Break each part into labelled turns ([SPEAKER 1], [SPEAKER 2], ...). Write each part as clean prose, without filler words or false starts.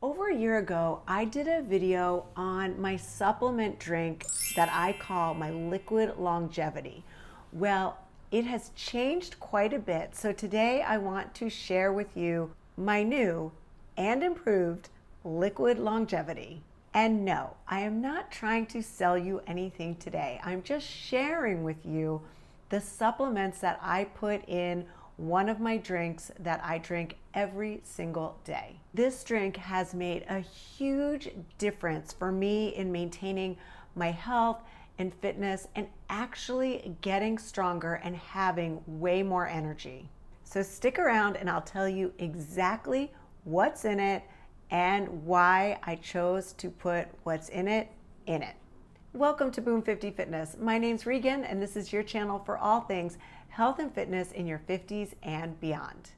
[SPEAKER 1] Over a year ago, I did a video on my supplement drink that I call my Liquid Longevity. Well, it has changed quite a bit. So today I want to share with you my new and improved Liquid Longevity. And no, I am not trying to sell you anything today. I'm just sharing with you the supplements that I put in one of my drinks that I drink every single day. This drink has made a huge difference for me in maintaining my health and fitness and actually getting stronger and having way more energy. So stick around and I'll tell you exactly what's in it and why I chose to put what's in it in it. Welcome to Boom 50 Fitness. My name's Regan and this is your channel for all things health and fitness in your 50s and beyond.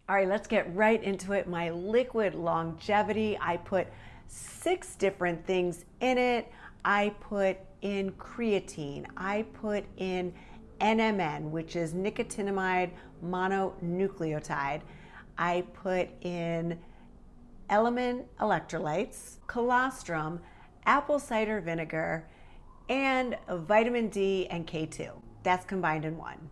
[SPEAKER 1] All right, let's get right into it. My Liquid Longevity, I put 6 different things in it. I put in creatine, I put in NMN, which is nicotinamide mononucleotide. I put in electrolytes, colostrum, apple cider vinegar, and vitamin D and K2. That's combined in one.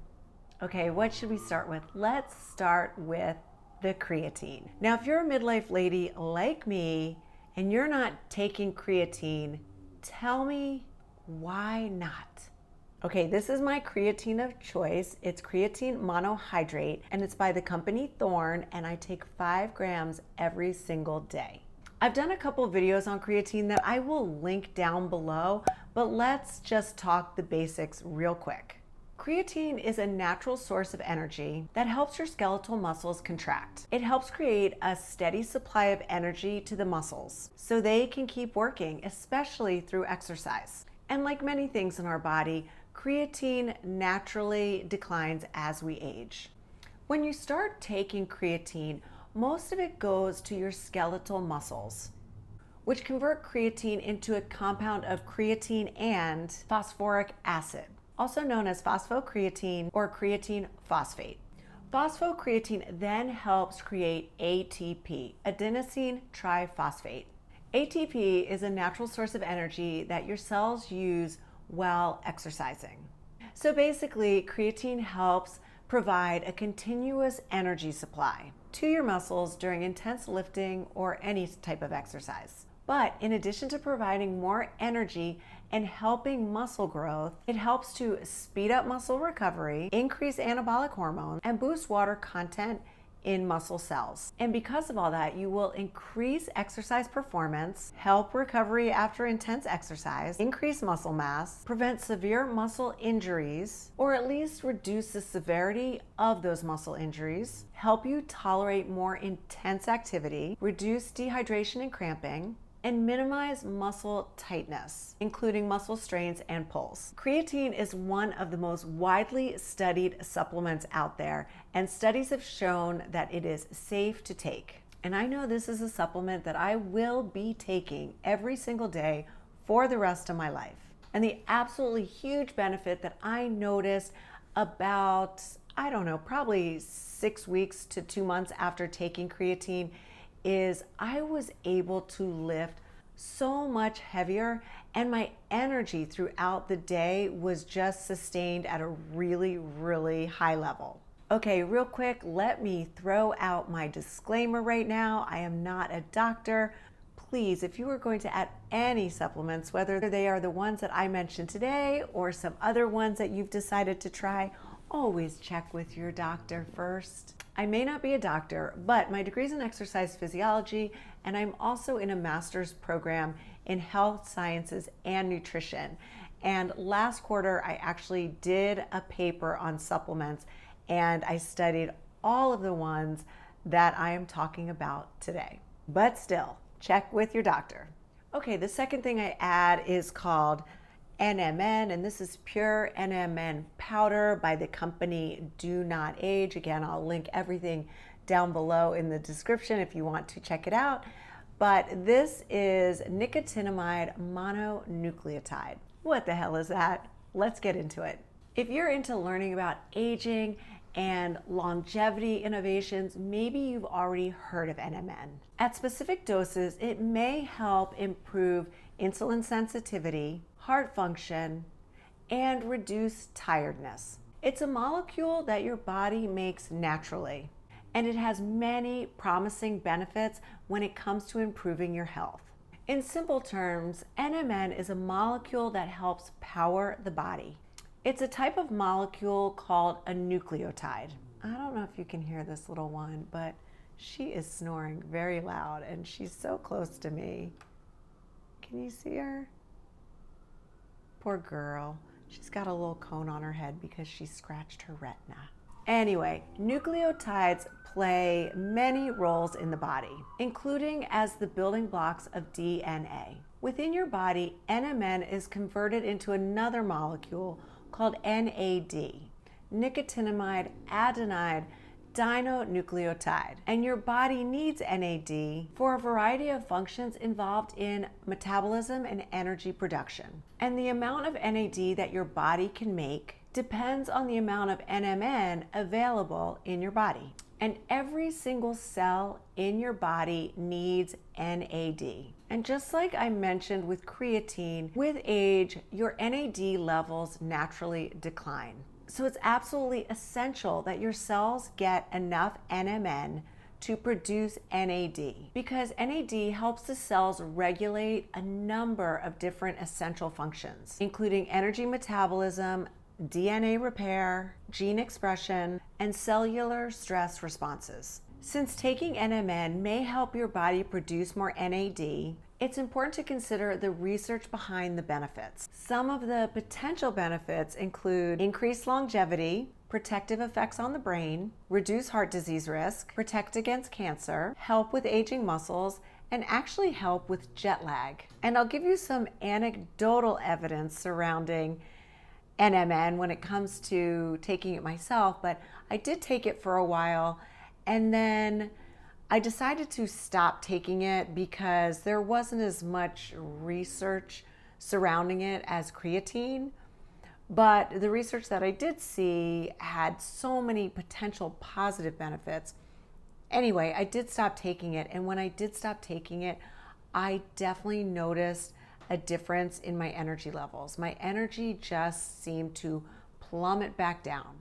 [SPEAKER 1] Okay, what should we start with? Let's start with the creatine. Now, if you're a midlife lady like me and you're not taking creatine, tell me why not? Okay, this is my creatine of choice. It's creatine monohydrate and it's by the company Thorne, and I take 5 grams every single day. I've done a couple videos on creatine that I will link down below, but let's just talk the basics real quick. Creatine is a natural source of energy that helps your skeletal muscles contract. It helps create a steady supply of energy to the muscles so they can keep working, especially through exercise. And like many things in our body, creatine naturally declines as we age. When you start taking creatine, most of it goes to your skeletal muscles, which convert creatine into a compound of creatine and phosphoric acid, also known as phosphocreatine or creatine phosphate. Phosphocreatine then helps create ATP, adenosine triphosphate. ATP is a natural source of energy that your cells use while exercising. So basically, creatine helps provide a continuous energy supply to your muscles during intense lifting or any type of exercise. But in addition to providing more energy and helping muscle growth, it helps to speed up muscle recovery, increase anabolic hormones, and boost water content in muscle cells. And because of all that, you will increase exercise performance, help recovery after intense exercise, increase muscle mass, prevent severe muscle injuries, or at least reduce the severity of those muscle injuries, help you tolerate more intense activity, reduce dehydration and cramping, and minimize muscle tightness, including muscle strains and pulls. Creatine is one of the most widely studied supplements out there, and studies have shown that it is safe to take. And I know this is a supplement that I will be taking every single day for the rest of my life. And the absolutely huge benefit that I noticed about, I don't know, probably 6 weeks to 2 months after taking creatine is I was able to lift so much heavier, and my energy throughout the day was just sustained at a really high level. Okay, real quick, let me throw out my disclaimer right now. I am not a doctor. Please, if you are going to add any supplements, whether they are the ones that I mentioned today or some other ones that you've decided to try, always check with your doctor first. I may not be a doctor, but my degree is in exercise physiology, and I'm also in a master's program in health sciences and nutrition. And last quarter, I actually did a paper on supplements, and I studied all of the ones that I am talking about today. But still, check with your doctor. Okay, the second thing I add is called NMN, and this is pure NMN powder by the company Do Not Age. Again, I'll link everything down below in the description if you want to check it out. But this is nicotinamide mononucleotide. What the hell is that? Let's get into it. If you're into learning about aging and longevity innovations, maybe you've already heard of NMN. At specific doses, it may help improve insulin sensitivity, heart function, and reduce tiredness. It's a molecule that your body makes naturally, and it has many promising benefits when it comes to improving your health. In simple terms, NMN is a molecule that helps power the body. It's a type of molecule called a nucleotide. I don't know if you can hear this little one, but she is snoring very loud and she's so close to me. Can you see her? Poor girl. She's got a little cone on her head because she scratched her retina. Anyway, nucleotides play many roles in the body, including as the building blocks of DNA. Within your body, NMN is converted into another molecule called NAD, nicotinamide adenine dinucleotide. And your body needs NAD for a variety of functions involved in metabolism and energy production. And the amount of NAD that your body can make depends on the amount of NMN available in your body. And every single cell in your body needs NAD. And just like I mentioned with creatine, with age, your NAD levels naturally decline. So it's absolutely essential that your cells get enough NMN to produce NAD, because NAD helps the cells regulate a number of different essential functions, including energy metabolism, DNA repair, gene expression, and cellular stress responses. Since taking NMN may help your body produce more NAD, it's important to consider the research behind the benefits. Some of the potential benefits include increased longevity, protective effects on the brain, reduce heart disease risk, protect against cancer, help with aging muscles, and actually help with jet lag. And I'll give you some anecdotal evidence surrounding NMN when it comes to taking it myself, but I did take it for a while and then I decided to stop taking it because there wasn't as much research surrounding it as creatine. But the research that I did see had so many potential positive benefits. Anyway, I did stop taking it, and when I did stop taking it, I definitely noticed a difference in my energy levels. My energy just seemed to plummet back down.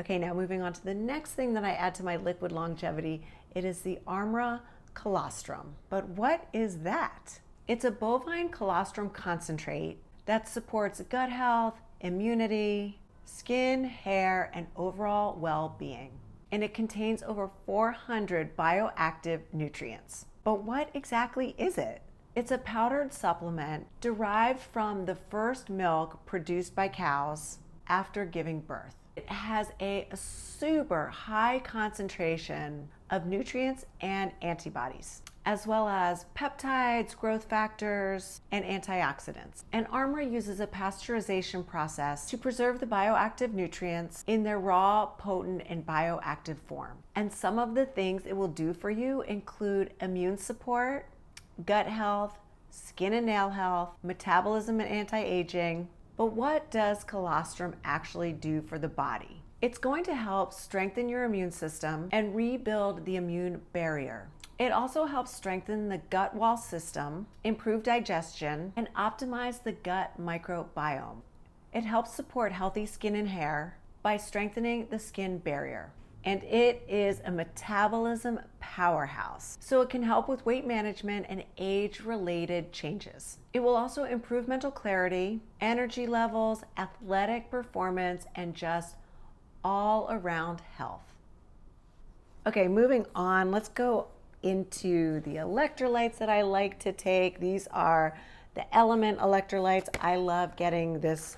[SPEAKER 1] Okay, now moving on to the next thing that I add to my liquid longevity, it is the Armra Colostrum. But what is that? It's a bovine colostrum concentrate that supports gut health, immunity, skin, hair, and overall well-being. And it contains over 400 bioactive nutrients. But what exactly is it? It's a powdered supplement derived from the first milk produced by cows after giving birth. It has a super high concentration of nutrients and antibodies, as well as peptides, growth factors, and antioxidants. And Armra uses a pasteurization process to preserve the bioactive nutrients in their raw, potent, and bioactive form. And some of the things it will do for you include immune support, gut health, skin and nail health, metabolism and anti-aging. But what does colostrum actually do for the body? It's going to help strengthen your immune system and rebuild the immune barrier. It also helps strengthen the gut wall system, improve digestion, and optimize the gut microbiome. It helps support healthy skin and hair by strengthening the skin barrier. And it is a metabolism powerhouse, so it can help with weight management and age-related changes. It will also improve mental clarity, energy levels, athletic performance, and just all-around health. Okay, moving on, let's go into the electrolytes that I like to take. These are the Element electrolytes. I love getting this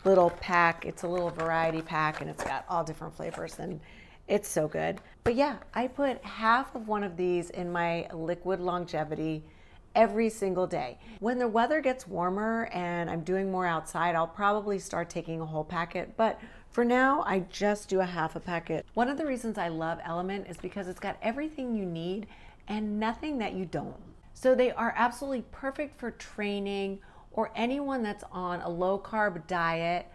[SPEAKER 1] little pack. It's a little variety pack, and it's got all different flavors, and it's so good. But yeah, I put half of one of these in my liquid longevity every single day. When the weather gets warmer and I'm doing more outside, I'll probably start taking a whole packet, but for now, I just do a half a packet. One of the reasons I love Element is because it's got everything you need and nothing that you don't. So they are absolutely perfect for training or anyone that's on a low carb diet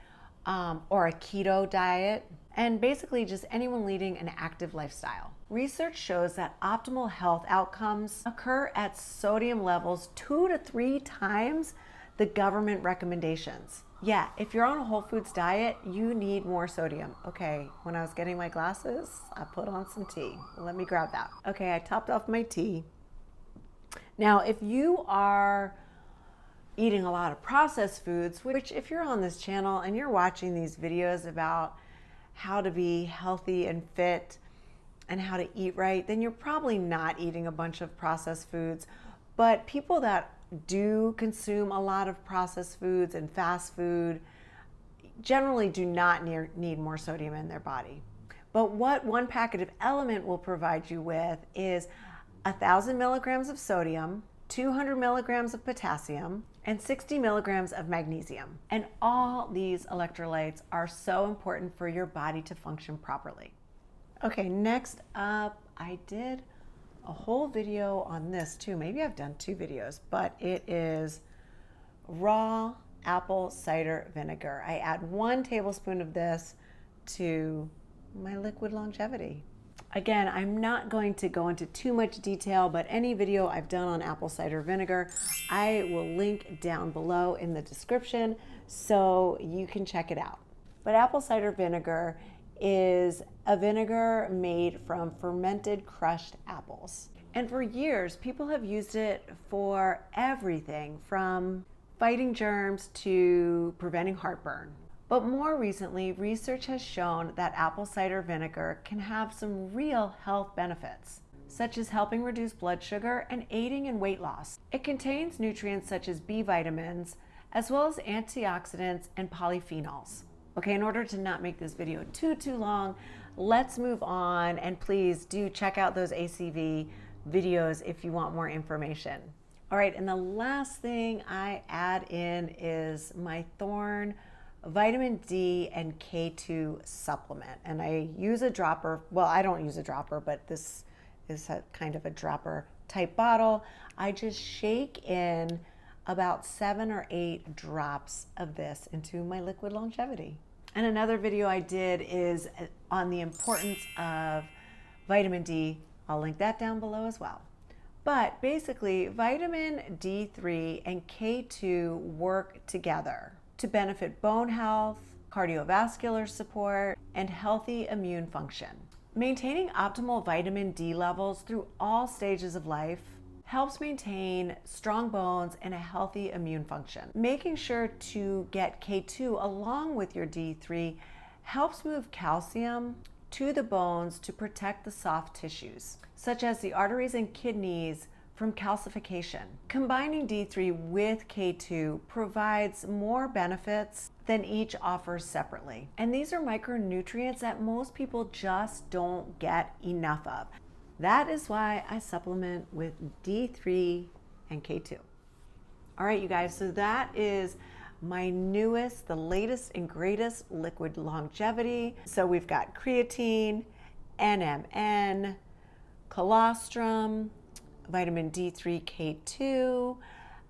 [SPEAKER 1] or a keto diet. and basically just anyone leading an active lifestyle. Research shows that optimal health outcomes occur at sodium levels 2 to 3 times the government recommendations. Yeah, if you're on a whole foods diet, you need more sodium. Okay, when I was getting my glasses, I put on some tea. Let me grab that. Okay, I topped off my tea. Now, if you are eating a lot of processed foods, which if you're on this channel and you're watching these videos about how to be healthy and fit and how to eat right, then you're probably not eating a bunch of processed foods. But people that do consume a lot of processed foods and fast food generally do not need more sodium in their body. But what one packet of Element will provide you with is 1,000 milligrams of sodium, 200 milligrams of potassium, and 60 milligrams of magnesium. And all these electrolytes are so important for your body to function properly. Okay, next up, I did a whole video on this too. Maybe I've done 2 videos, but it is raw apple cider vinegar. I add 1 tablespoon of this to my liquid longevity. Again, I'm not going to go into too much detail, but any video I've done on apple cider vinegar, I will link down below in the description so you can check it out. But apple cider vinegar is a vinegar made from fermented crushed apples. And for years, people have used it for everything from fighting germs to preventing heartburn. But more recently, research has shown that apple cider vinegar can have some real health benefits, such as helping reduce blood sugar and aiding in weight loss. It contains nutrients such as B vitamins, as well as antioxidants and polyphenols. Okay, in order to not make this video too long, let's move on, and please do check out those ACV videos if you want more information. All right, and the last thing I add in is my Thorne vitamin D and K2 supplement. And I use a dropper. Well, I don't use a dropper, but this is a kind of a dropper type bottle. I just shake in about 7 or 8 drops of this into my liquid longevity. And another video I did is on the importance of vitamin D. I'll link that down below as well. But basically, vitamin D3 and K2 work together to benefit bone health, cardiovascular support, and healthy immune function. Maintaining optimal vitamin D levels through all stages of life helps maintain strong bones and a healthy immune function. Making sure to get K2 along with your D3 helps move calcium to the bones to protect the soft tissues, such as the arteries and kidneys, from calcification. Combining D3 with K2 provides more benefits than each offers separately. And these are micronutrients that most people just don't get enough of. That is why I supplement with D3 and K2. All right, you guys, so that is my newest, the latest and greatest liquid longevity. So we've got creatine, NMN, colostrum, vitamin D3, K2,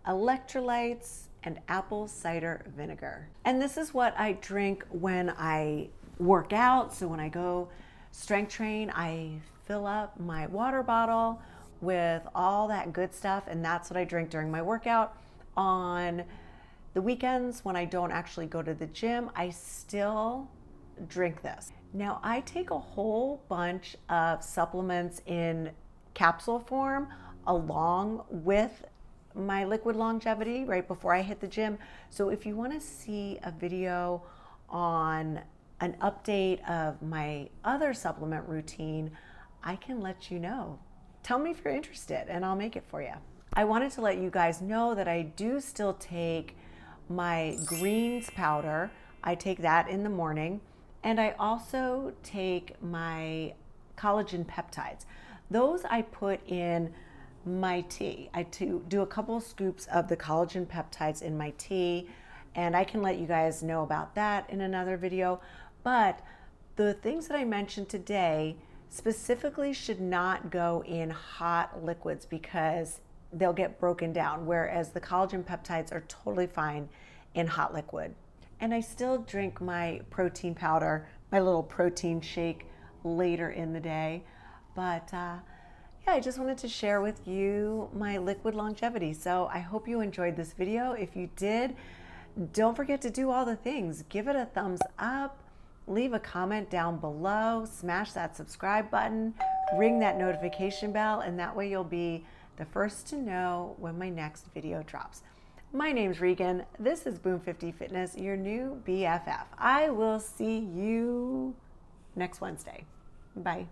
[SPEAKER 1] electrolytes, and apple cider vinegar. And this is what I drink when I work out. So when I go strength train, I fill up my water bottle with all that good stuff, and that's what I drink during my workout. On the weekends, when I don't actually go to the gym, I still drink this. Now, I take a whole bunch of supplements in capsule form along with my liquid longevity right before I hit the gym. So if you want to see a video on an update of my other supplement routine, I can let you know. Tell me if you're interested and I'll make it for you. I wanted to let you guys know that I do still take my greens powder. I take that in the morning, and I also take my collagen peptides. Those I put in my tea. I do a couple scoops of the collagen peptides in my tea, and I can let you guys know about that in another video. But the things that I mentioned today specifically should not go in hot liquids because they'll get broken down, whereas the collagen peptides are totally fine in hot liquid. And I still drink my protein powder, my little protein shake later in the day. But yeah, I just wanted to share with you my liquid longevity. So I hope you enjoyed this video. If you did, don't forget to do all the things. Give it a thumbs up, leave a comment down below, smash that subscribe button, ring that notification bell, and that way you'll be the first to know when my next video drops. My name's Regan. This is Boom 50 Fitness, your new BFF. I will see you next Wednesday. Bye.